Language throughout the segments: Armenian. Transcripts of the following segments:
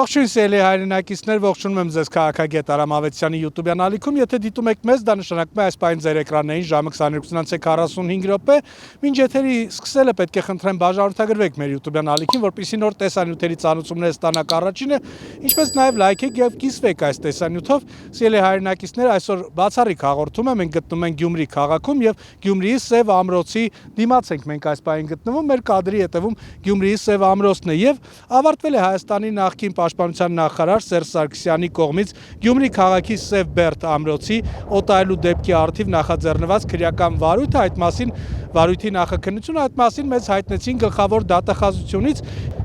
Ողջույն սիրելի հայրենակիցներ, ողջունում եմ ձեզ Քաղաքագետ Արամ Ավետիսյանի YouTube-յան ալիքում, եթե դիտում եք մեզ, դա նշանակում է այս պահին ձեր էկրաններին ժամը 22:45 րոպե, մինչ եթերի սկսելը պետք է խնդրեմ բաժանորդագրվեք մեր YouTube-յան ալիքին, որպեսզի նոր տեսանյութերի ծանոթություններ ստանաք առաջինը, ինչպես նաև լայքեք եւ կիսվեք այս տեսանյութով։ Սիրելի հայրենակիցներ, այսօր բացառիկ հաղորդում եմ, մենք գտնվում ենք Գյումրի քաղաքում եւ Գյումրիի Սև ամրոցի դիմաց ենք մենք այս պահին գտնվում, մեր կադրի հետևում Գյումրիի Սև ամրոցն է եւ ավարտվել է Հայաստանի նախկին Պաշտպանության նախարար Սերժ Սարգսյանի կողմից Գյումրի քաղաքի Սև Բերդ ամրոցի օտարելու դեպքի առթիվ նախաձեռնված քրեական վարույթը, այդ մասին վարույթի նախաքննությունը, այդ մասին մեզ հայտնեցին գլխավոր դատախազությունից։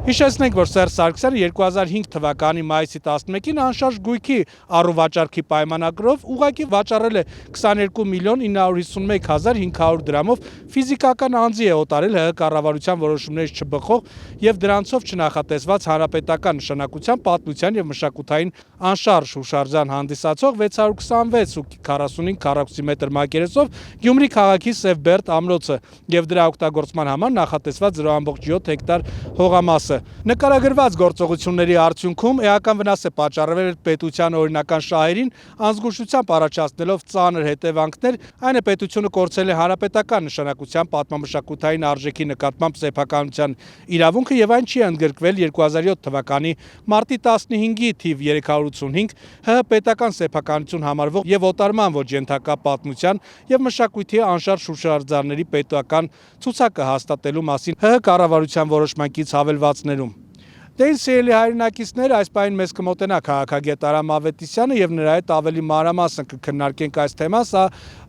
Հիշեցնենք, որ Սերժ Սարգսյանը 2005 թվականի մայիսի 11-ին անշարժ գույքի առուվաճառքի պայմանագրով ուղղակի վաճառել է 22.951.500 դրամով ֆիզիկական անձի է օտարել ՀՀ կառավարության որոշումներից չբխող եւ դրանցով չնախատեսված հանրապետական նշանակության պատմության եւ մշակութային անշարժ հուշարձան հանդիսացող 626.45 քառակուսի մետր մակերեսով Գյումրի քաղաքի Սև Բերդ ամրոցը եւ դրա օգտագործման համար նախատեսված 0.7 հեկտար հողամասը։ Նկարագրված գործողությունների արդյունքում էական վնաս է պատճառվել պետության օրինական շահերին, անզգուշությամբ առաջացնելով ծանր հետևանքներ, այն է պետությունը կորցրել է հանրապետական նշանակության պատմամշակութային արժեքի նկատմամբ սեփականության իրավունքը եւ այն չի ընդգրկվել 2007 թվականի մարտի 15-ի թիվ 385 ՀՀ պետական սեփականություն համարվող եւ օտարման ոչ ենթակա պատմության եւ մշակույթի անշարժ հուշարձանների պետական ցուցակը հաստատելու մասին ՀՀ կառավարության որոշմանկից հավելվածներում։ Դե սիրելի հայրենակիցներ, այս պահին մեզ կմոտենա Քաղաքագետ Արամ Ավետիսյանը եւ նրա հետ ավելի մանրամասն կքննարկենք այս թեման, սա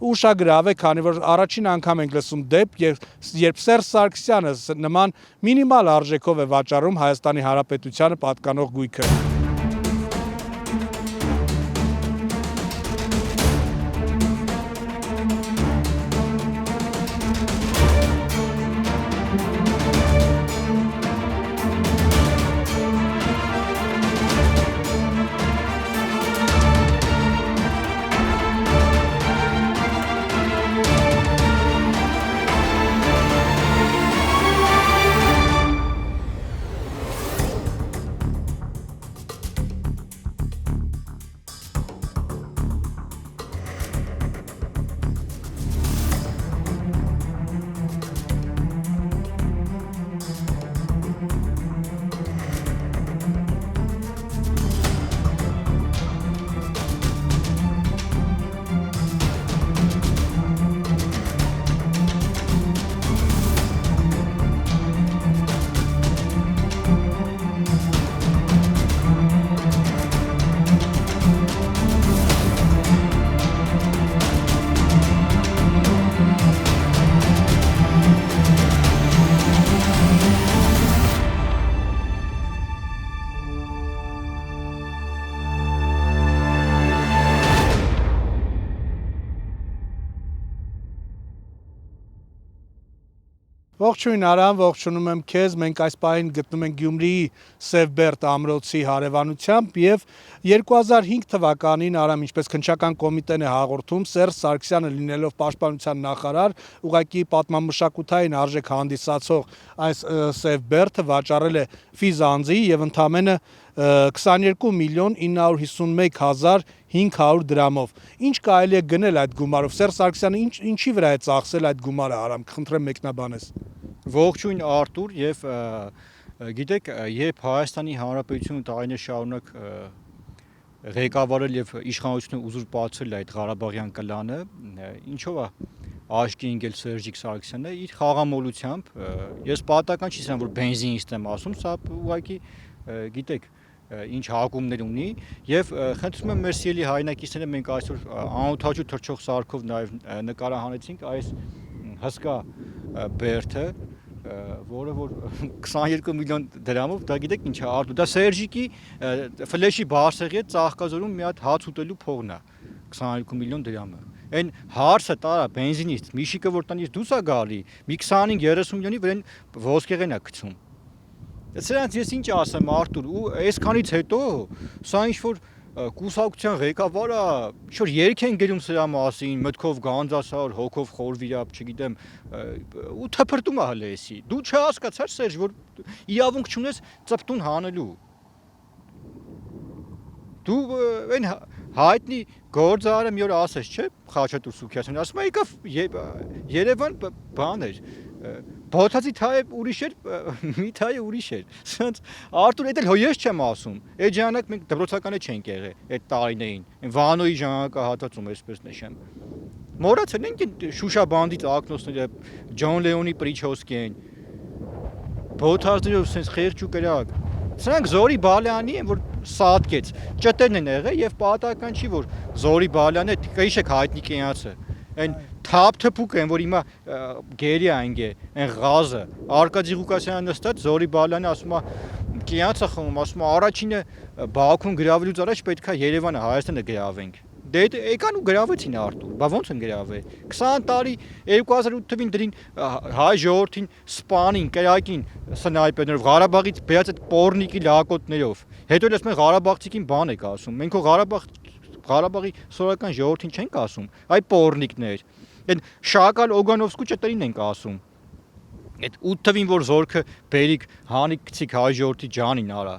ուշագրավ է, քանի որ առաջին անգամ ենք լսում դեպք, երբ Սերժ Սարգսյանը նման մինիմալ արժեքով է վաճառում Հայաստանի Հանրապետությանը պատկանող գույքը։ Ողջույն Արամ, ողջունում եմ քեզ, մենք այս պահին գտնվում ենք Գյումրիի Սև Բերդ ամրոցի հարևանությամբ եւ 2005 թվականին Արամ, ինչպես քննչական կոմիտեն է հաղորդում, Սերժ Սարգսյանը լինելով պաշտպանության նախարար, ուղղակի պատմամշակութային արժեք հանդիսացող այս Սև Բերդը վաճառել է ֆիզ անձի եւ ընդամենը 22.951.500 դրամով։ Ինչ կարելի է գնել այդ գումարով։ Սերժ Սարգսյանը ինչի վրա է ծախսել այդ գումարը, Արամ, խնդրեմ մեկնաբանես։ Ողջույն Արտուր եւ գիտեք, երբ Հայաստանի Հանրապետությունը տարիներ շարունակ ղեկավարել եւ իշխանությունը ուզուրպացրել այդ Ղարաբաղյան կլանը, ինչով է աչքի ընկել Սերժիկ Սարգսյանը իր խաղամոլությամբ, ես պատահական չի ասեմ, որ բենզինիստ եմ ասում, սա ուղղակի գիտեք ինչ հակումներ ունի եւ խնդրում եմ մեր սիրելի հայրենակիցները, մենք այսօր անօթաչու թռչող սարքով նաեւ նկարահանեցինք այս հսկա բերդը, որը որ 22 միլիոն դրամով, դա գիտեք ինչ է արտու, դա Սերժիկի ֆլեշի բարձրի հետ ծաղկազորում մի հատ հաց ուտելու փողն է 22 միլիոն դրամը։ Այն հարսը տարա բենզինիստ, միշիկը որ տանից դուրս է գալի, մի 25-30 միլիոնի վրան ոսկեղեն է գցում։ Սրանց ես ինչ ասեմ Արտուր, ու այսքանից հետո սա ինչ որ կուսակցության ղեկավարը ինչ-որ երգ են գերում սրա մասին, մտքով գանձասար, հոգով խորվիրապ, չգիտեմ, ու թփրտում է հələ էսի։ Դու չհասկացար Սերժ, որ իրավունք չունես ծպտուն հանելու։ Դու այն հայտնի գործարը մի օր ասես, չէ՞, Խաչատուր Սուքյասյանը, ասում է եկավ Երևան բան էր, Բոթացի թայը ուրիշ էր, մի թայը ուրիշ էր։ Սրանց Արտուր էդ էլ հո ես չեմ ասում։ Այդ ժամանակ մենք դպրոցականը չենք եղել այդ տարիներին։ Այն Վանոյի ժամանակահատվածում էսպես նշեմ։ Մոռացել ենք Շուշա բանդից ակնոցները, Ջոն Լեոնի Պրիչոսկին, Բոթազներով sense խեղճ ու կրակ։ Սրանք Զորի Բալյանի են, որ սատկեց։ Ճտերն են եղել եւ պատահական չի, որ Զորի Բալյանը կհիշեք հայտնի կենացը։ Այն թափ-թփուկ են, որ հիմա գերի այնգե, այն ղազը, Արկադի Ղուկասյանը նստած Զորի Բալյանը ասում է կենացը խմում, ասում է առաջինը Բաքուն գրավելուց առաջ պետքա Երևանը, Հայաստանը գրավենք։ Դե եկան ու գրավեցին Արտուր, բա ոնց են գրավել։ 20 տարի 2008 թվին դրին հայ ժողովրդին սպանին, կրակին սնայպերներով, Ղարաբաղից բերած այդ պորնիկի լակոտներով։ Հետո էլ ասում են Ղարաբաղցիքին բան եք ասում։ Մենք հո Ղարաբաղի սորական ժողովրդին չենք ասում, այ պորնիկներ։ Այն Շակալ Օգանովսկու ճտերին ենք ասում։ Այդ 8 թվին որ զորքը բերիկ հանիկ գցիկ հայ ժողովրդի ջանին արա։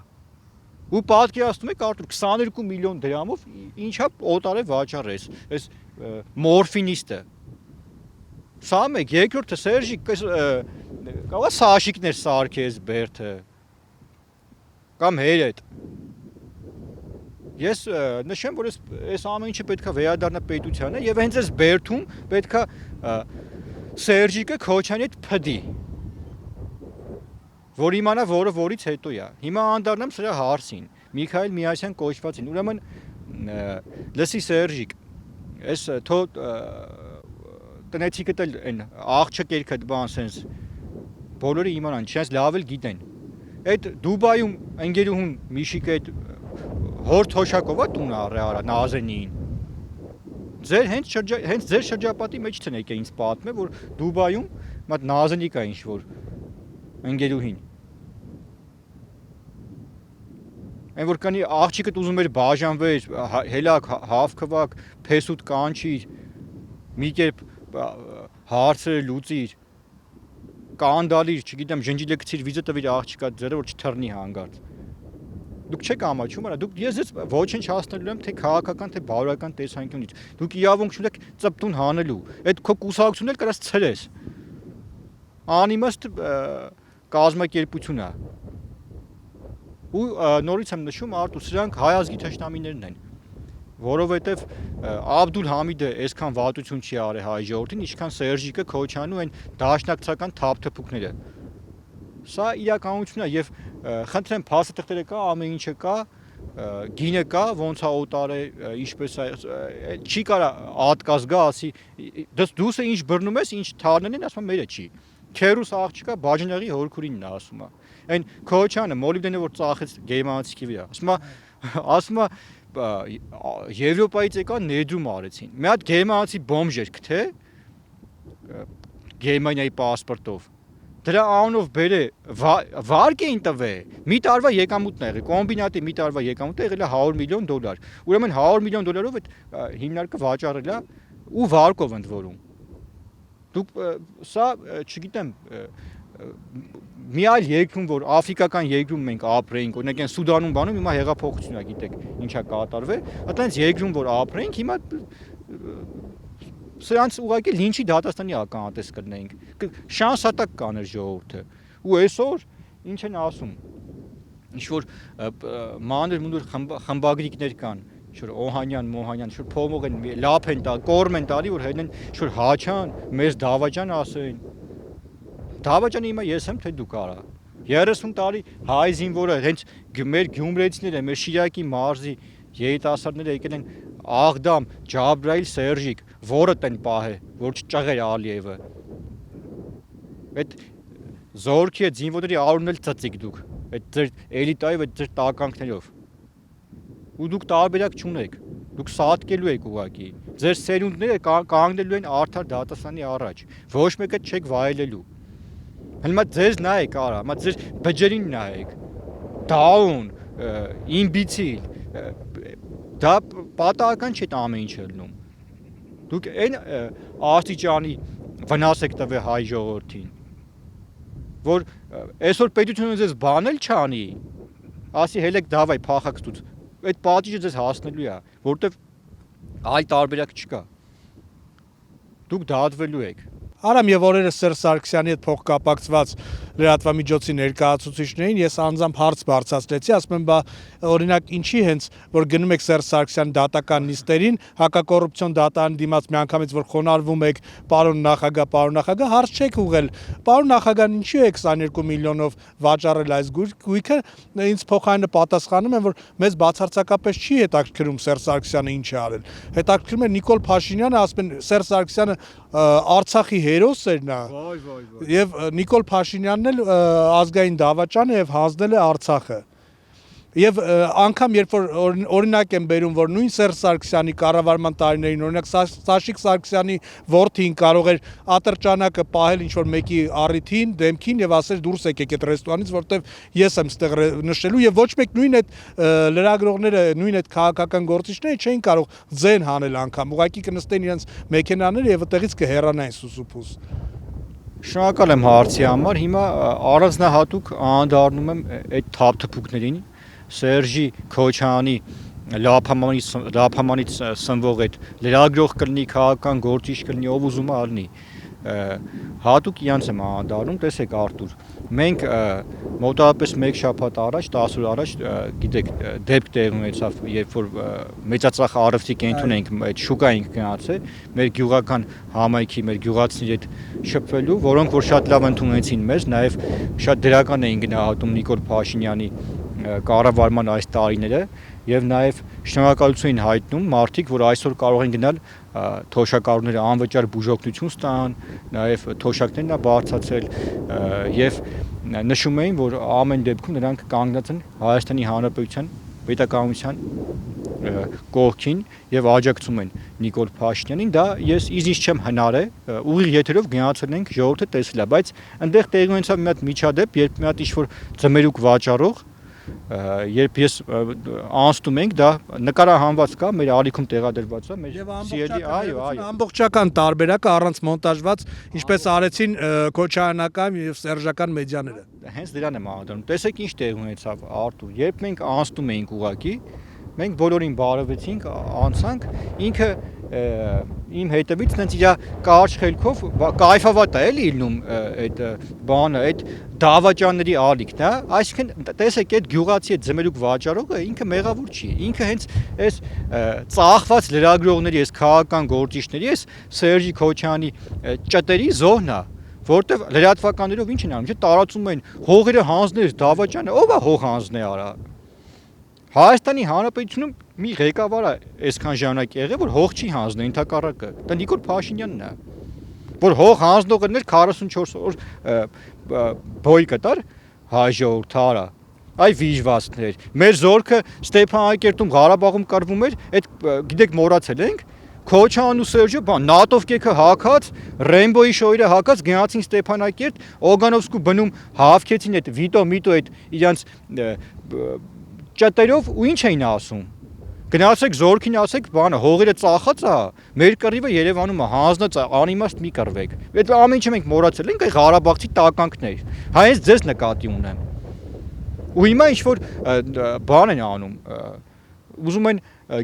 Ու պատկերացնում եք Արտուր 22 միլիոն դրամով ինչա օտարե վաճառես, այս մորֆինիստը։ Սա մեկ, երկրորդը Սերժիկ կավա Սաշիկներ սարքես Բերթը։ Կամ հերետ։ Ես նշեմ, որ այս ամեն ինչը պետքա վերադառնա պետությանը եւ հենց այս Բերթում պետքա Սերժիկը Քոչյանի հետ փդի։ Որ իմանա որը որից հետո է։ Հիմա անդառնամ սրա հարցին։ Միքայել Միասյան կոչվածին։ Ուրեմն լսի Սերժիկ, այս թո տնեցիկդ էլ այն աղջիկ երկդ բան sense բոլորը իմանան, չես լավ էլ գիտեն։ Այդ Դուբայում ընկերուհուն Միշիկը այդ հոր թոշակով է տուն առա Նազենին։ Հենց ձեր շրջապատի մեջ ցնեք է ինձ պատմել, որ Դուբայում մատ Նազենի կա ինչ որ ընկերուհին։ Այն որ կանի աղջիկդ ուզում էր բաժանվել, հելակ, հավքվակ, փեսուտ կանչիր, մի կերպ հարցերը լուծիր, կանդալիր, չգիտեմ, ջնջիլը գցիր, վիզը տվիր աղջիկա ձերը, որ չթռնի հանգարց։ Դուք չեք ամաչում, արա, դուք ես ոչինչ հասնելու եմ թե քաղաքական, թե բարոյական տեսանկյունից։ Դուք իրավունք չունեք ծպտուն հանելու։ Այդ քո կուսակցությունն էլ կարաս ցրես։ Անիմաստ կազմակերպություն է։ Ու նորից եմ նշում Արտուր, սրանք հայ ազգի թշնամիներն են, որովհետև Աբդուլ Համիդը այսքան վատություն չի արել հայ ժողովրդին, ինչքան Սերժիկը Քոչյանը ու այն դաշնակցական թափթփուկները։ Սա իրականությունն է եւ խնդրեմ փաստաթղթերը կա, ամեն ինչը կա, գինը կա, ոնց է օտարը, ինչպես է, չի կարա ատկազ գա, ասի դուսը ինչ բռնում ես, ինչ թարնեն են, ասում մերը չի։ Քերուս աղջիկա բաժնեղի հորքուրինն է ասում է։ Այն Քոչյանը մոլիբդենը որ ծախեց գերմանացիքի վրա, ասում է Եվրոպայից եկա ներդրում արեցին։ Մի հատ գերմանացի բոմժ էր գթե Գերմանիայի պասպորտով։ Դրա անունով բերե վարկ էին տվել։ Մի տարվա եկամուտն է եղել, կոմբինատի մի տարվա եկամուտը եղել է $100 միլիոն։ Ուրեմն $100 միլիոն այդ հիմնարկը վաճառել է ու վարկով ընդ որում։ Դուք սա չգիտեմ մի այլ երկրում որ աֆրիկական երկրում մենք ապրեինք, օրինակ այն Սուդանում բանում հիմա հեղափոխություն է, գիտեք, ինչա կատարվել, այդտենց երկրում որ ապրեինք, հիմա սրանց ուղղակի լինչի դատաստանի ականատես կլինեինք։ Շանսատակ կաներ ժողովուրդը։ Ու այսօր ինչ են ասում։ Ինչ որ մանր մունդր խմբագրիկներ կան, ինչ որ Օհանյան, Մոհանյան, ինչ որ փոմող են, լապ են տա, կորմ են տալի, որ հետն ինչ որ Հաչան, մեզ Դավաճան ասեն։ Դավաճանը հիմա ես եմ, թե դու կարա։ 30 տարի հայ զինվորը հենց մեր գյումրեցիները, մեր Շիրակի մարզի երիտասարդները եկել են Աղդամ, Ջաբրայիլ, Սերժիկ, որը տեն պահե, որ չճաղեր Ալիևը։ Այդ զորքի այդ զինվորների արունն էլ ծծիկ դուք, այդ ձեր էլիտայով, այդ ձեր տականքներով։ Ու դուք տարբերակ չունեք, դուք սատկելու եք ուղղակի։ Ձեր սերունդները կանգնելու են արդար դատաստանի առաջ, ոչ մեկը չեք վայելելու։ Հիմա ձեզ նայեք արա, հիմա ձեր բջերին նայեք, դաուն, իմբիցիլ, դա պատահական չէ ամեն ինչ ելնում։ Դուք այն աստիճանի վնաս եք տվել հայ ժողովրդին, որ այսօր պետությունը ձեզ բանել չանի, ասի հելեք դավայ փախակցուց այդ պատիժը ձեզ հասնելու է, որովհետև այլ տարբերակ չկա։ Դուք դատվելու եք։ Արամ եւ օրերս Սերժ Սարգսյանի հետ փոխկապակցված լրատվամիջոցի ներկայացուցիչներին ես անձամբ հարց բարձրացրեցի, ասում եմ, բա օրինակ ինչի հենց որ գնում եք Սերժ Սարգսյանի դատական նիստերին, հակակոռուպցիոն դատարանի դիմաց միանգամից որ խոնարհվում եք, պարոն նախագահ, հարց չեք ուղղել։ Պարոն նախագահ, ինչու է 22 միլիոնով վաճառել այս գույքը, ինձ փոխարենը պատասխանում են, որ մեզ բացարձակապես չի հետաքրքրում Սերժ Սարգսյանը ինչ է արել։ Հետաքրքրում է Նիկոլ Փաշինյանը, ասում են Սերժ Սարգսյանը Արցախի հերոս էր նա։ Եվ Նիկոլ Փաշինյանն էլ ազգային դավաճան է եւ հանձնել է Արցախը։ Եվ անգամ երբ որ օրինակ եմ բերում, որ նույն Սերժ Սարգսյանի կառավարման տարիներին օրինակ Սաշիկ Սարգսյանի որդին կարող էր ատրճանակը պահել ինչ որ մեկի առիթին, դեմքին եւ ասել դուրս եկեք այդ ռեստորանից, որտեվ ես եմ ստեղ նշելու եւ ոչ մեկ նույն այդ լրագրողները, նույն այդ քաղաքական գործիչները չէին կարող ձեն հանել անգամ։ Ուղղակի կնստեն իրենց մեքենաները եւ այդտեղից կհեռանային սուսուփուս։ Շնորհակալ եմ հարցի համար։ Հիմա առանձնահատուկ անդառնում եմ այդ թափթփուկներին Սերժի Քոչյանի լափամանից սնվող այդ լրագրող կլինի, քաղաքական գործիչ կլինի, ով ուզում է ալնի։ Հատուկ իրանց եմ անդառնում, տեսեք Արտուր, մենք մոտավորապես 1 շաբաթ առաջ, 10 օր առաջ, գիտեք, դեպք տեղի ունեցավ, երբ որ մեծածախ առևտրի կենտրոն ենք, այդ շուկա ենք գնացել, մեր գյուղական համայնքի, մեր գյուղացիների հետ շփվելու, որոնք որ շատ լավ ընդունեցին մեզ, նաև շատ դրական էին գնահատում Նիկոլ Փաշինյանի կառավարման այս տարիները եւ նաեւ շնորհակալություն հայտնում մարդիկ, որ այսօր կարող են գնալ թոշակառուները անվճար բուժօգնություն ստանան, նաեւ թոշակներն է բարձրացել եւ նշում էին, որ ամեն դեպքում նրանք կանգնած են Հայաստանի Հանրապետության պետականության կողքին եւ աջակցում են Նիկոլ Փաշինյանին, դա ես իզից չեմ հնարե, ուղիղ եթերով գնացել ենք ժողովուրդը տեսել է, բայց այնտեղ տեղի ունեցավ մի հատ միջադեպ, երբ մի հատ ինչ-որ ձմերուկ վաճառող երբ ես անցնում ենք, դա նկարահանված կա, մեր ալիքում տեղադրված է, մեր սիրելի, այո, ամբողջական տարբերակը առանց մոնտաժված, ինչպես արեցին քոչայանական եւ սերժական մեդիաները։ Հենց դրան եմ անդրադառնում։ Տեսեք ինչ տեղ ունեցավ Արտուր, երբ մենք անցնում էինք ուղակի, մենք բոլորին բարևեցինք, անցանք, ինքը իմ հետևից տենց իր կարճ խելքով կայֆավատ է էլի լինում այդ բանը, այդ դավաճանների ալիքն է, այսինքն տեսեք այդ գյուղացի այդ ձմերուկ վաճառողը ինքը մեղավոր չի, ինքը հենց այս ծախված լրագրողների, այս քաղաքական գործիչների, այս Սերժի Քոչյանի ճտերի զոհն է, որտեվ լրատվականներով ինչ են անում, չէ, տարածում են հողերը հանձնել դավաճանը, ով է հող հանձնել արա։ Հայաստանի Հանրապետությունում մի ղեկավար է այսքան ժամանակ եղել, որ հող չի հանձնել, ընդհակառակը, դա Նիկոլ Փաշինյանն է, որ հող հանձնողներ 44 օր բոյ կտար հայ ժողովուրդը արա, այ վիժվածքներ, մեր զորքը Ստեփանակերտում Ղարաբաղում կռվում էր, այդ գիտեք մոռացել ենք, Քոչյանն ու Սերժը նատով կեքը հակած, Ռեմբոյի շոյերը հակած գնացին Ստեփանակերտ, Օգանովսկու բնում հավքեցին այդ վիտո միտո այդ իրանց ճտերով ու ինչ էին ասում։ Գնացեք զորքին ասեք, բանը հողերը ծախած է, մեր կռիվը Երևանում է, հանձնած է, անիմաստ մի կռվեք։ Այդ ամեն ինչը մենք մոռացել ենք, այ Ղարաբաղցի տականքներ։ Հայց ձեզ նկատի ունեմ։ Ու հիմա ինչ որ բան են անում, ուզում են,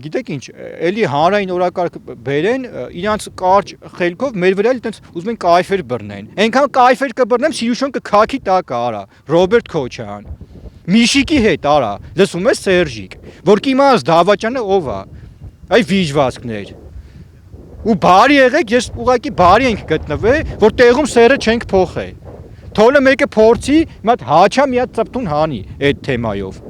գիտեք ինչ, էլի հանրային օրակարգ բերեն, իրանց կարճ խելքով մեր վրա էլ տենց ուզում են կայֆեր բռնեն։ Այնքան կայֆեր կբռնեմ, Սիրուշոն կքաքի տակ արա, Ռոբերտ Քոչյան։ Միշիկի հետ արա, լսում ես Սերժիկ, որ կիմանաս դավաճանը ով է, այ վիժվածքներ։ Ու բարի եղեք, ես ուղղակի բարի ենք գտնվել, որ տեղում սերը չենք փոխել։ Թոլը մեկը փորձի, մի հատ հաչա մի հատ ծպտուն հանի այդ թեմայով։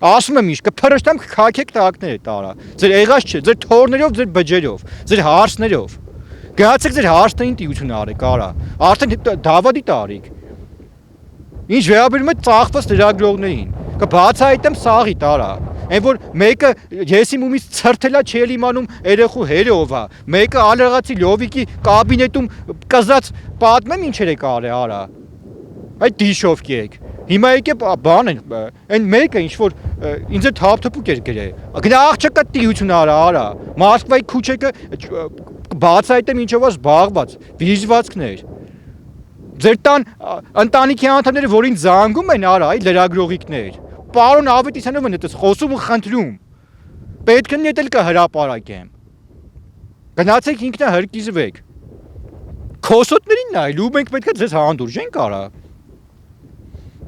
Ասում եմ ինչ, կփրշտամ կքաքեք տակները տարա։ Ձեր եղած չէ, ձեր թորներով, ձեր բջերով, ձեր հարցներով։ Գնացեք ձեր հարցներին տիություն արեք, արա։ Արդեն դավադի տարիք։ Ինչ վերաբերում է ծախված լրագրողներին, կբացահայտեմ սաղի տարա, այն որ մեկը եսի մումից ցրթելա չէ իմանում երեխու հերով է, մեկը ալրղացի լովիկի կաբինետում կզած պատմեմ ինչեր է կարել արա, այդ դիշովքի եք, հիմա եկե բան են, այն մեկը ինչ որ ինձ է թափթփուկ էր գրել, գնա աղջկա տիություն արա, Մոսկվայի քուչեկը բացահայտեմ ինչով է զբաղված, վիժվածքներ։ Ձեր տան ընտանիքի անդամները, որին զանգում են արա, այ լրագրողիկներ, պարոն Ավետիսյանովն էտես խոսում ու խնդրում։ Պետք է նետել կա հրապարակեմ։ Գնացեք ինքնա հրկիզվեք։ Քոսոտներին նայ, ու մենք պետք է ձեզ հանդուրժենք արա։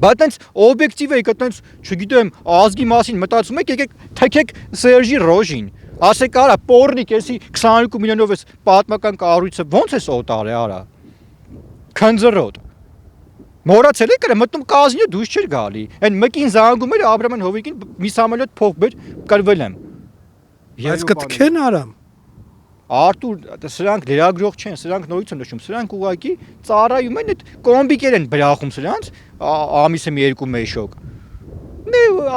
Բայց այնց օբյեկտիվ եք, այնց, չգիտեմ, ազգի մասին մտածում եք, եկեք թեքեք Սերժի Ռոժին։ Ասեք արա, պորնիկ, էսի 22 միլիոնով էս պատմական կառույցը ո՞նց է օտար է արա։ Քնձռոտ։ Մորացել եք կրը մտնում կազինո դուրս չէր գալի։ Այն մկին զանգում էր Աբրաման Հովիկին մի սամոլյոտ փող բեր կրվել եմ։ Բայց կթքեն արամ։ Արտուր, սրանք լրագրող չեն, սրանք նորից են նշում, սրանք ուղակի ծառայում են այդ կոմբիկեր են բրախում սրանց, ամիսը մի երկու մեշոկ։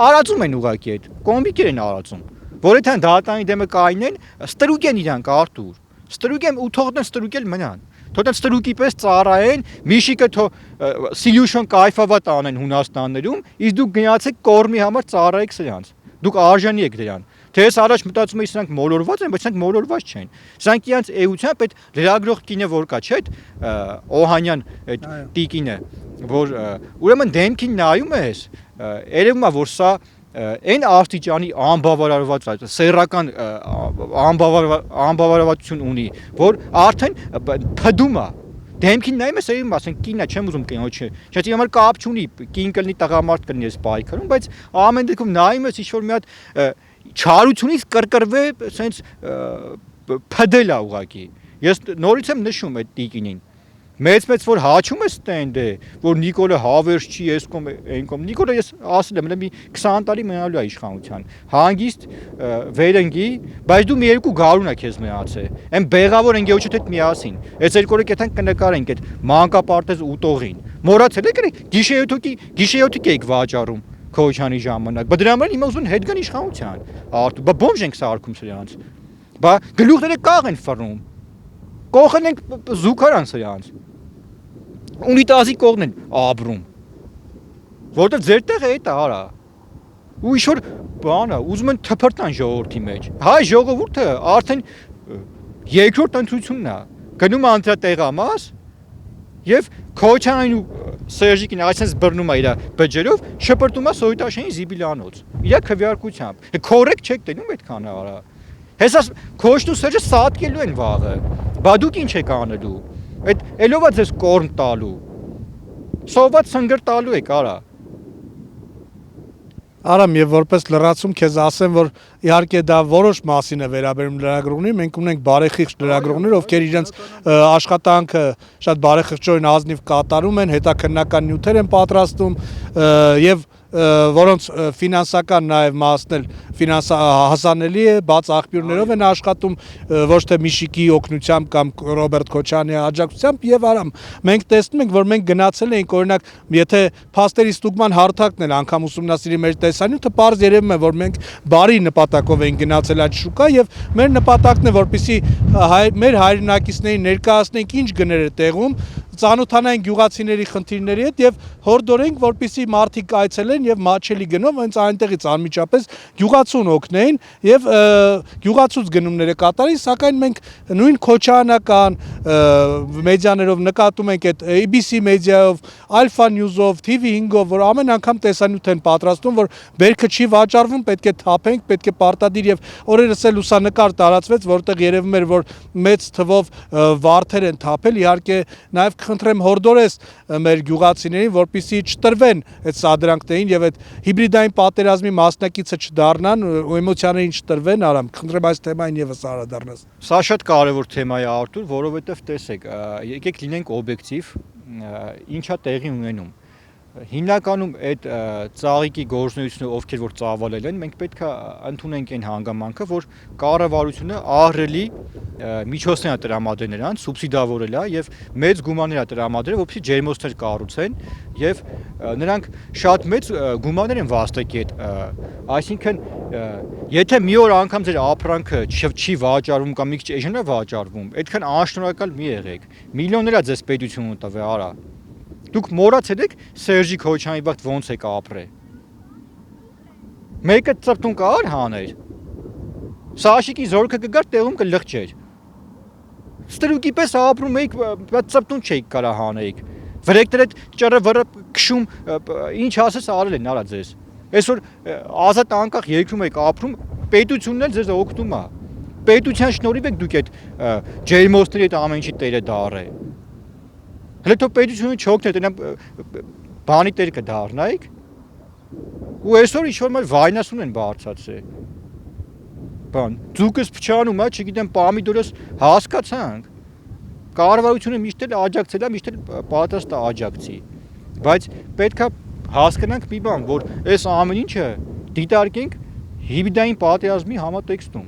Արածում են ուղակի այդ, կոմբիկեր են արածում։ Որ եթե դատանի դեմը կայնեն, ստրուկ են իրանք Արտուր։ Ստրուկ են ու թողնեն ստրուկել մնան։ Թողնեն ստրուկի պես ծառայեն, միշիկը թո սիլյուշոն կայֆավատ անեն Հունաստաններում, իսկ դուք գնացեք կորմի համար ծառայեք սրանց։ Դուք արժանի եք դրան։ Թե ես առաջ մտածում եի սրանք մոլորված են, բայց սրանք մոլորված չեն։ Սրանք իրանց էությամբ այդ լրագրող կինը որ կա, չէ՞, Օհանյան այդ տիկինը, որ ուրեմն դեմքին նայում ես, երևում է որ սա այն աստիճանի անբավարարված է, սեռական անբավարարվածություն ունի, որ արդեն փդում է։ Դեմքին նայում ես, երևում ասենք կինա, չեմ ուզում կինոջը, չէ՞ համար կապ չունի, կին կլինի տղամարդ կլինի այս պայքարում, բայց ամեն դեպքում նայում ես ինչ որ մի հատ չարությունից կրկրվե, սենց փդել է ուղակի։ Ես նորից եմ նշում այդ տիկինին։ Մեծ որ հաչում է ստենդ է, որ Նիկոլը հավերժ չի, ես կոմ այն կոմ։ Նիկոլը ես ասել եմ, մի 20 տարի մնալու է իշխանության։ Հանգիստ վերընկի, բայց դու մի երկու գարուն է քեզ մնացել։ Այն բեղավոր ընկերոջդ հետ միասին։ Այս երկու օրը կետան կնկարենք այդ մանկապարտեզ ուտողին։ Մոռացել եք գիշեյոթիկ եք վաճառում Քոչյանի ժամանակ։ Բայց դրա համար հիմա ուզում են հետ գան իշխանության։ Արտու, բա բոմժ ենք սարքում սրանց։ Բա գլուխները կաղ են ֆռում։ Կողեն ենք զուգարան սրանց։ Ունիտազի կողն են ապրում։ Որտեղ ձեր տեղը է դա արա։ Ու ինչ-որ բան է, ուզում են թփրտան ժողովրդի մեջ։ Հայ ժողովուրդը արդեն երկրորդ ընտրությունն է։ Գնում է անդրատեղամաս եւ Քոչյանին ու Սերժիկին այսպես բռնում է իր բջերով, շպրտում է Սոյտաշենի զիբիլանոց։ Իր քվեարկությամբ։ Կորեկտ չեք տենում այդքան արա։ Հեսա Քոչն ու Սերժը սատկելու են վաղը։ Բա դուք ինչ եք անելու։ Այդ ելովա ձեզ կորն տալու։ Սոված սնգր տալու եք արա։ Արամ եւ որպես լրացում քեզ ասեմ, որ իհարկե դա որոշ մասին է վերաբերում լրագրողներին, մենք ունենք բարեխիղճ լրագրողներ, ովքեր իրենց աշխատանքը շատ բարեխիղճորեն ազնիվ կատարում են, հետաքննական նյութեր են պատրաստում եւ որոնց ֆինանսական նաև մասն էլ հասանելի է, բաց աղբյուրներով են աշխատում, ոչ թե Միշիկի օգնությամբ կամ Ռոբերտ Քոչյանի աջակցությամբ եւ արամ։ Մենք տեսնում ենք, որ մենք գնացել ենք, օրինակ, եթե փաստերի ստուգման հարթակն էլ անգամ ուսումնասիրի մեր տեսանյութը, պարզ երևում է, որ մենք բարի նպատակով ենք գնացել այդ շուկա եւ մեր նպատակն է, որպեսզի մեր հայրենակիցներին ներկայացնենք ինչ գներ է տեղում, ծանոթանային գյուղացիների խնդիրների հետ եւ հորդորենք, որպեսզի մարդիկ այցելեն եւ մաչելի գնով հենց այնտեղից անմիջապես գյուղացուն օգնեին եւ գյուղացուց գնումները կատարեին, սակայն մենք նույն քոչյանական մեդիաներով նկատում ենք այդ ABC մեդիայով, Alpha News-ով, TV5-ով, որ ամեն անգամ տեսանյութ են պատրաստում, որ բերքը չի վաճառվում, պետք է թափենք, պետք է պարտադիր եւ օրերս էլ լուսանկար տարածվեց, որտեղ երևում էր, որ մեծ թվով վարդեր են թափել, իհարկե նաեւ խնդրեմ հորդորես մեր գյուղացիներին, որպեսզի չտրվեն այդ սադրանքներին եւ այդ հիբրիդային պատերազմի մասնակիցը չդառնան, ու էմոցիաներին չտրվեն, արամ, խնդրեմ այս թեմային եւս անդրադառնաս։ Սա շատ կարևոր թեմա է Արտուր, որովհետեւ տեսեք, եկեք լինենք օբյեկտիվ, ինչա տեղի ունենում։ Հիմնականում այդ ծաղիկի գործունեությունը ովքեր որ ծավալել են, մենք պետք է ընդունենք այն հանգամանքը, որ կառավարությունը ահռելի միջոցներ է տրամադրել նրանց, սուբսիդավորել է եւ մեծ գումարներ է տրամադրել, որպեսզի ջերմոցներ կառուցեն եւ նրանք շատ մեծ գումարներ են վաստակի այդ, այսինքն եթե մի օր անգամ ձեր ապրանքը չի վաճառվում կամ մի քիչ էժան է վաճառվում, այդքան անշնորհակալ մի եղեք։ Միլիոններ է ձեզ պետությունը տվել, արա։ Դուք մոռացել եք Սերժի Քոչյանի վաղ ոնց եք ապրել։ Մեկը ծրտուն կար հաներ։ Սաշիկի զորքը կգար տեղում կլղջեր։ Ստրուկի պես ապրում եք, ծրտուն չեք կարա հանեիք։ Վրեկներ այդ ճռը վրը քշում, ինչ ասես արել են արա ձեզ։ Այսօր ազատ անկախ երկրում եք ապրում, պետությունն էլ ձեզ օգնում է։ Պետության շնորհիվ եք դուք այդ ջերմոցների այդ ամեն ինչի տերը դառը։ Հələ թող պետությունը չօգնի, դենա բանի տեր կդառնայիք։ Ու այսօր ինչ-որ մար վայնասուն են բարձացել։ Բան, ձուկս փչանում է, չգիտեմ, պամիդորս հասկացանք։ Կառավարությունը միշտ էլ աջակցել է, միշտ էլ պատրաստ է աջակցի։ Բայց պետքա հասկանանք մի բան, որ այս ամեն ինչը դիտարկենք հիբրիդային պատերազմի համատեքստում։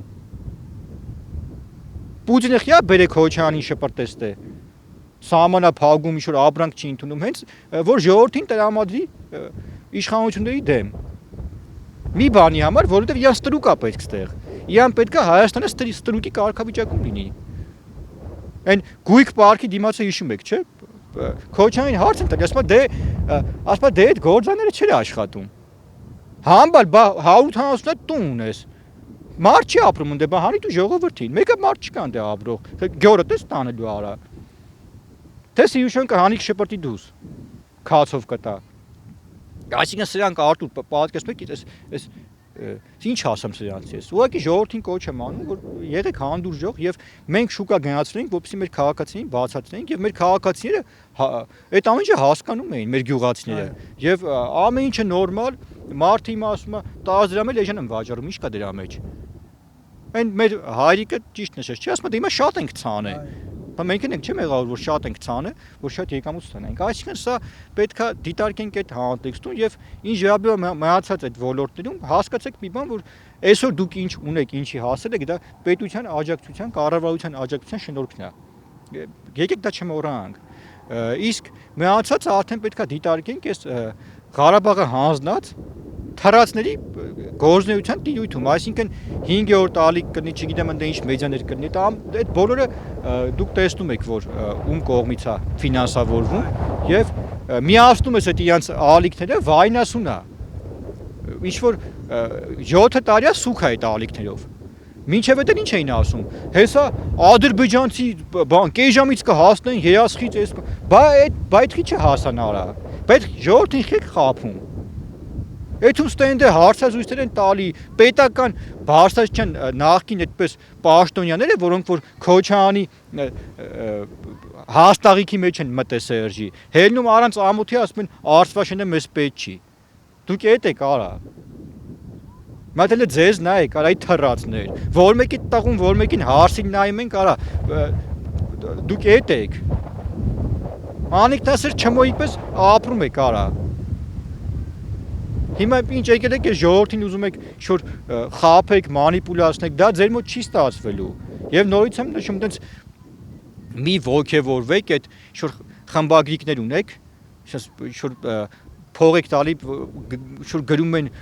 Պուտինը խիա բերեք Քոչյանին շպրտեստե։ Սահմանափակում ինչ-որ ապրանք չի ընդունում, հենց որ ժողովրդին տրամադրի իշխանությունների դեմ։ Մի բանի համար, որովհետև իրան ստրուկ է պետք ստեղ։ Իրան պետք է Հայաստանը ստրուկի կարգավիճակում լինի։ Այն գույք պարկի դիմացը հիշում եք, չէ՞։ Քոչյանին հարց են տալի, ասում դե այդ գործաները չէր աշխատում։ Համբալ 170 տուն ունես։ Մարդ չի ապրում ընդ բա հարի դու ժողովրդին։ Մեկը մարդ չկա ընդ ապրող։ Գյորը տես տանելու արա։ Թե Սիրուշեն կհանիկ շպրտի դուս։ Քացով կտա։ Այսինքն սրանք արտուր պատկերացնեք, այս ինչ ասեմ սրանց ես։ Ուղղակի ժողովրդին կոչ եմ անում, որ եղեք հանդուրժող եւ մենք շուկա գնացնենք, որպեսզի մեր քաղաքացիներին բացատրենք եւ մեր քաղաքացիները այդ ամեն ինչը հասկանում էին, մեր գյուղացիները։ Եվ ամեն ինչը նորմալ, մարդը իմ ասում է 10 դրամ էլ էժան եմ վաճառում, ի՞նչ կա դրա մեջ։ Այն մեր հայրիկը ճիշտ նշեց, չի ասում դե հիմա շատ ենք ցանը։ Բա մենք ենք չեմ եղավ որ շատ ենք ցանը, որ շատ եկամուտ ստանանք։ Այսինքն սա պետքա դիտարկենք այդ համատեքստում եւ ինչ վերաբերում է մնացած այդ ոլորտներում հասկացեք մի բան, որ այսօր դուք ինչ ունեք, ինչի հասել եք, դա պետության աջակցության, կառավարության աջակցության շնորհքն է։ Եկեք դա չմոռանանք։ Իսկ մնացածը արդեն պետքա դիտարկենք այս Ղարաբաղը հանձնած թռածների գործնեության տիրույթում, այսինքն 5-րդ ալիք կնի, չգիտեմ ընդ ինչ մեդիաներ կնի, այդ բոլորը դուք տեսնում եք, որ ում կողմից է ֆինանսավորվում եւ միացնում ես այդ իրանց ալիքները վայնասուն է։ Ինչ որ 7 տարի է սուք է այդ ալիքներով։ Մինչև այդ ինչ էին ասում։ Հեսա ադրբեջանցի բան կեժամից կհասնեն երասխից էս բայց քիչ է հասանալա։ Բայց ժողովրդին քիչ խափում։ Այդում ստենդը հարցազրույցներ են տալի պետական բարձրացիան նախկին այդպես պաշտոնյաները, որոնք որ Քոչյանի հաստաղիքի մեջ են մտել Սերժի։ Հելնում առանց ամոթի ասում են Արցվաշենը մեզ պետք չի։ Դուք էդ եք արա։ Մատելը ձեզ նայեք, արա այդ թռածներ։ Որ մեկի տաղում, որ մեկին հարսին նայում ենք, արա դուք էդ եք։ Անիկտասեր չմոյի պես ապրում եք, արա։ Հիմա ինչ եկել եք ժողովրդին ուզում եք շուտ խափեք, մանիպուլացնեք, դա ձեր մոտ չի ստացվելու։ Եվ նորից եմ նշում, այդպես մի ոգևորվեք, այդ շուտ խմբագրիկներ ունեք, շուտ փող եք տալի, շուտ գրում են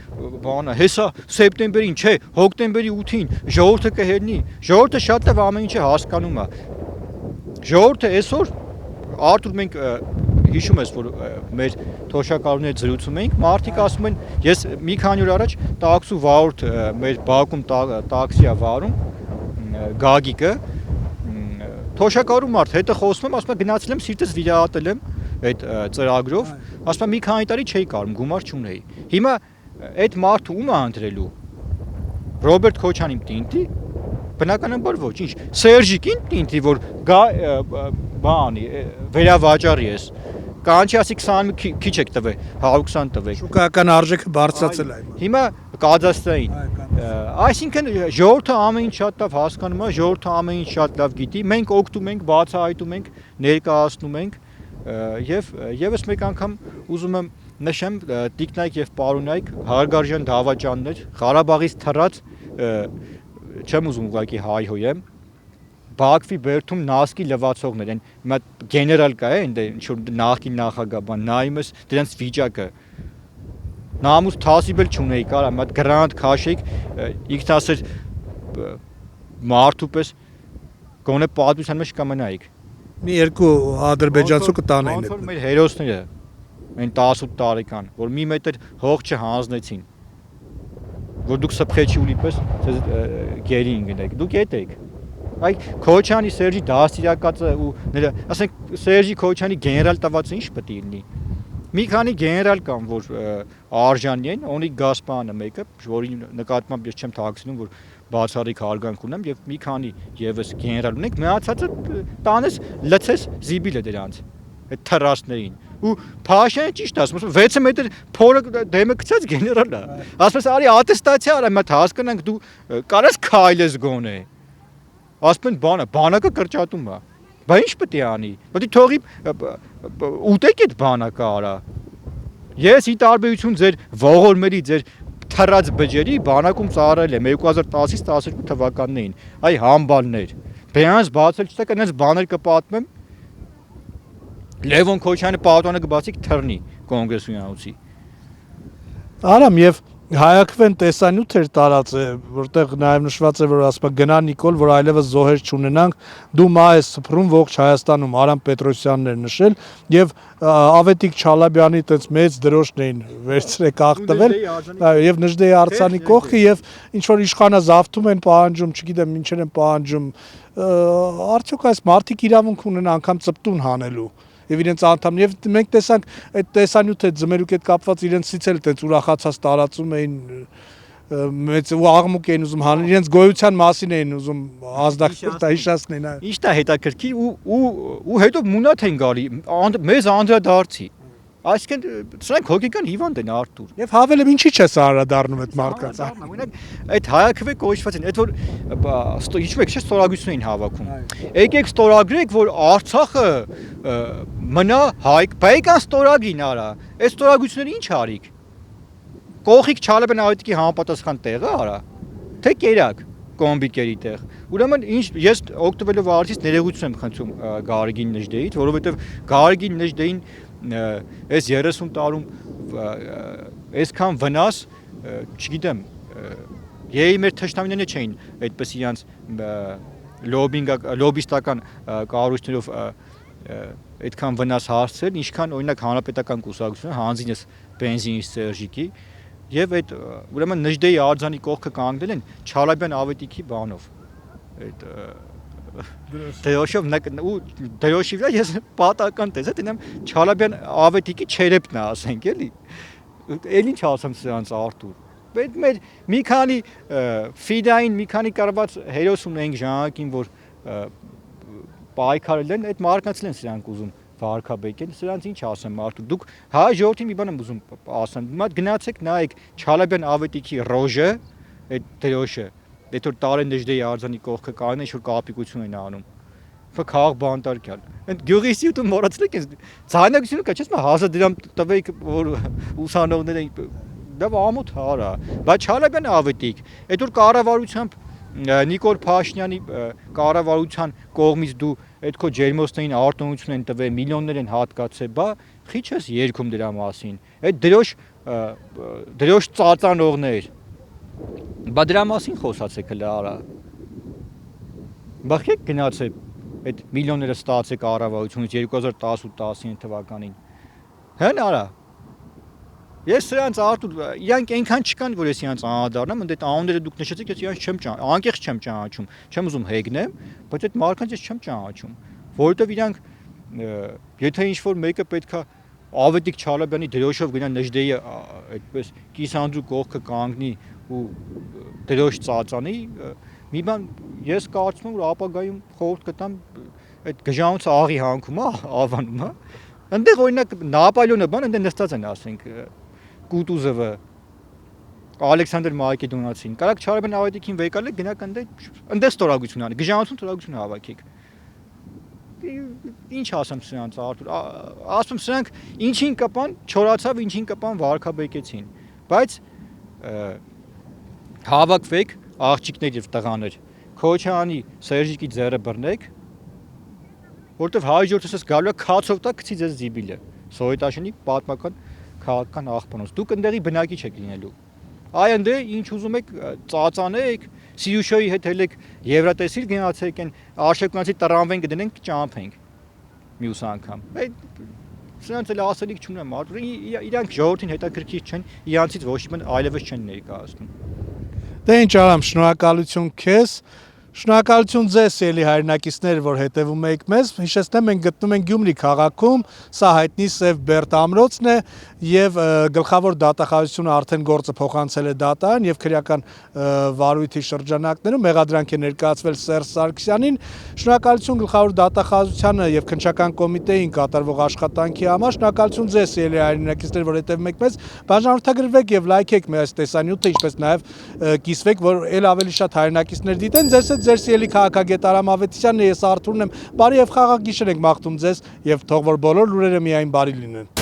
բանը, հեսա սեպտեմբերին, չէ, հոկտեմբերի 8-ին ժողովուրդը կհելնի։ Ժողովուրդը շատ լավ ամեն ինչը հասկանում է։ Ժողովուրդը այսօր Արտուր մենք հիշում ես որ մեր թոշակառուներ զրուցում էինք, մարդիկ ասում են, ես մի քանի օր առաջ տաքսու վարորդ մեր բակում տաքսի է վարում, Գագիկը, թոշակառու մարդ, հետը խոսում եմ, ասում եմ գնացել եմ սիրտս վիրահատել եմ այդ ծրագրով, ասում եմ մի քանի տարի չէի կարում, գումար չունեի։ Հիմա այդ մարդը ում է ընտրելու։ Ռոբերտ Քոչյանին տինտի, բնականաբար ոչ, ինչ, Սերժիկին տինտի, որ բանի վերավաճառի ես։ Կանչի ասի 20 քիչ եք տվել, 120 տվեք։ Շուկայական արժեքը բարձրացել է հիմա կադաստրային։ Այսինքն ժողովուրդը ամեն ինչ շատ լավ հասկանում է, ժողովուրդը ամեն ինչ շատ լավ գիտի, մենք օգտում ենք, բացահայտում ենք, ներկայացնում ենք եւ եւս մեկ անգամ ուզում եմ նշեմ տիկնայք եւ պարոնայք հարգարժան դավաճաններ, Ղարաբաղից թռած չեմ ուզում ուղղակի հայհոյեմ Բաքվի բերդում նասկի լվացողներ են, հիմա գեներալ կա է, ինչ-որ նախկին նախագահ բան, նայում ես դրանց վիճակը, նամուս թասիբել չունեի, կարա, մի հատ գրանտ քաշեիք, ինքնասեր մարդու պես գոնե պատմության մեջ կմնայիք։ Մի երկու ադրբեջանցու կտանեին։ Ոնց որ մեր հերոսները, այն 18 տարեկան, որ մի մետր հող չհանձնեցին, որ դուք սփխեչի ուլի պես գերի ինգնեք, դուք ետ եք։ Այ Քոչյանի Սերժի դաստիարակածը ու նրա, ասենք Սերժի Քոչյանի գեներալ տվածը ինչ պետք է լինի։ Մի քանի գեներալ կան, որ արժանի են, Օնիկ Գասպարյանը մեկը, որի նկատմամբ ես չեմ թաքցնում, որ բացառիկ հարգանք ունեմ եւ մի քանի եւս գեներալ ունենք, մնացածը տանես լցես զիբիլը դրանց այդ թռածներին ու Փաշինյանը ճիշտ ասում, 6 մետր փորը դեմը գցած գեներալ է։ Ասես արի ատեստացիա արա, մտ հասկանանք դու կարես քայլես գոնե։ Ասում են բանակը կրճատում է։ Բա ինչ պետք է անի։ Պետք է թողի ուտեք այդ բանակը արա։ Ես ի տարբերություն ձեր ողորմելի ձեր թռած բջերի բանակում ծառայել եմ 2010-ից 12 թվականներին։ Այ համբալներ։ Բերանց բացել չտակ այնպես բաներ կպատմեմ։ Լևոն Քոչյանը պատոնը կբացիկ թռնի կոնգրեսուհյանոցի։ Արամ եւ հայակվեն տեսանյութ էր տարածը, որտեղ նաև նշված է, որ ասում է գնա Նիկոլ, որ այլևս զոհեր չունենանք, դու մա ես սփռում ողջ Հայաստանում, Արամ Պետրոսյանն էր նշել եւ Ավետիք Չալաբյանի այդպես մեծ դրոշն էին վերցրեք աղտվել, եւ Նժդեի արձանի կողքը եւ ինչ որ իշխանազավթում են պահանջում, չգիտեմ ինչեր են պահանջում, արդյոք այս մարդիկ իրավունք ունեն անգամ ծպտուն հանելու եւ իրենց անդամ եւ մենք տեսանք այդ տեսանյութը ձմերուկ հետ կապված իրենցից էլ այդպես ուրախացած տարածում էին մեծ ու աղմուկ էին ուզում հանել իրենց գոյության մասին էին ուզում ազդակցել հիշացնեն Ինչ դա հետաքրքիր ու հետո մունատ են գալի մեզ անդրադարձի այսինքն սրանք հոգեկան հիվանդ են Արտուր եւ հավելեմ ինչի՞ չես անդրադառնում այդ մարդկանց օրինակ այդ հայակվե կոչված են այդ որ հիշում եք չէ ստորագրություն էին հավաքում եկեք ստորագրեք որ Արցախը մնա հայք բայկան ստորագրին արա այդ ստորագրությունները ինչ արիք Կողիկ Չալաբյան Ավետիքի համապատասխան տեղը արա թե կերակ կոմբիկերի տեղ ուրեմն ինչ ես օգտվելով արարից ներողություն եմ խնդրում Գարեգին Նժդեից որովհետեւ Գարեգին Նժդեին այս 30 տարում այսքան վնաս չգիտեմ եի մեր թշնամիները չէին այդպես իրանց լոբիստական կառույցներով այդքան վնաս հասցրել ինչքան օրինակ հանրապետական կուսակցությունը հանձինս բենզինի Սերժիկի եւ այդ ուրեմն Նժդեի արձանի կողքը կանգնել են Չալաբյան Ավետիքի բանով այդ դերոշով ու դերոշի վրա ես պատական տեսա դինեմ Չալաբյան Ավետիքի չերեպն է ասենք էլի ինչ ասեմ սրանց Արտուր բայց մեր մի քանի ֆիդային մի քանի կարված հերոս ունենք ժամանակին որ պայքարել են այդ մարկանցել են սրանք ուզում վարկաբեկեն սրանց ինչ ասեմ Արտուր դուք հայ ժողովրդին մի բան եմ ուզում ասեմ հիմա գնացեք նայեք Չալաբյան Ավետիքի ռոժը այդ դերոշը Դե որ Տարեն Նժդեի արձանի կողքը կային ինչ որ կապիկություն են անում։ Ֆ քաղաք բանտարկյալ։ Այդ գյուղիստի ու մոռացրեք ինձ։ Ձայնագությունը կա, չես մա 1000 դրամ տվեիք որ ուսանողները դա ամոթ հարա։ Բայց Չալաբյան Ավետիք, այդ որ կառավարությամբ Նիկոլ Փաշինյանի կառավարության կողմից դու այդ քո ջերմոցներին արտոնություն են տվել, միլիոններ են հատկացել, բա խի չես երգում դրա մասին։ Այդ դրոշ ծածանողներ Բա դրա մասին խոսացեք հələ արա։ Բախեք գնացեք այդ միլիոնները ստացեք կառավարությունից 2018-19 թվականին։ Հեն արա։ Ես սրանց Արտուր իրանք այնքան չկան որ ես իրանց անդառնամ, ընդ այդ անունները դուք նշեցիք ես իրանց չեմ ճանաչում, անկեղծ չեմ ճանաչում, չեմ ուզում հեգնեմ, բայց այդ մարդկանց ես չեմ ճանաչում, որովհետև իրանք եթե ինչ որ մեկը պետքա Ավետիք Չալաբյանի դրոշով գնա Նժդեի այդպես կիսանդրու կողքը կանգնի ու դրոշ ծածանի մի բան ես կարծում եմ որ ապագայում խորհուրդ կտամ այդ գժանոց աղի հանքում է ավանում է այնտեղ օրինակ Նապոլեոնը բան այնտեղ նստած են ասենք Կուտուզովը Ալեքսանդր Մակեդոնացին կարակ Չալաբյան Ավետիքին վեկալեք գնաք այնտեղ ստորագրություն անի գժանոցում ստորագրություն հավաքեք Ինչ ասեմ սրանց Արտուր ասում սրանք ինչին կպան չորացավ ինչին կպան վարկաբեկեցին բայց հավաքվեք աղջիկներ եւ տղաներ Քոչյանի Սերժիկի ձեռը բռնեք որտեվ հայ ժողովուրդս գալու է քացով տա գցի ձեզ զիբիլը Սովետաշինի պատմական քաղաքական աղբանոց դուք ընդեղի բնակիչ եք լինելու այ ընդ ինչ ուզում եք ծածանեք Սիրուշոյի հետ հելեք Եվրատեսիլ գնացեք են արշակունացի տրամվեն կդնենք ճամփենք մյուս անգամ այդ սրանց էլ ասելիք չունեմ Արտուր իրանք ժողովրդին հետաքրքիր չեն իրանցից ոչ մի բան այլևս չեն ներկայացնում Դե ինչ արամ շնորհակալություն քեզ Շնորհակալություն ձեզ, ելի հայրենակիցներ, որ հետևում եք մեզ։ Հիշեցնեմ, մենք գտնվում ենք Գյումրի քաղաքում, սա հայտնի Սև Բերդ ամրոցն է եւ գլխավոր դատախազությունը արդեն գործը փոխանցել է դատարան եւ քրեական վարույթի շրջանակներում մեղադրանք է ներկայացվել Սերժ Սարգսյանին։ Շնորհակալություն գլխավոր դատախազությանը եւ քննչական կոմիտեին կատարվող աշխատանքի համար։ Շնորհակալություն ձեզ, ելի հայրենակիցներ, որ հետևում եք մեզ։ Բաժանորդագրվեք եւ լայքեք մեր տեսանյութը, ինչպես նաեւ կիսվեք, որ ել ավելի շատ հայրենակիցներ դիտեն ձեզ հետ։ Ձեր սիրելի քաղաքագետ Արամ Ավետիսյանն է, ես Արթուրն եմ։ Բարի եւ խաղաղ գիշեր ենք մաղթում ձեզ եւ թող որ բոլոր լուրերը միայն բարի լինեն։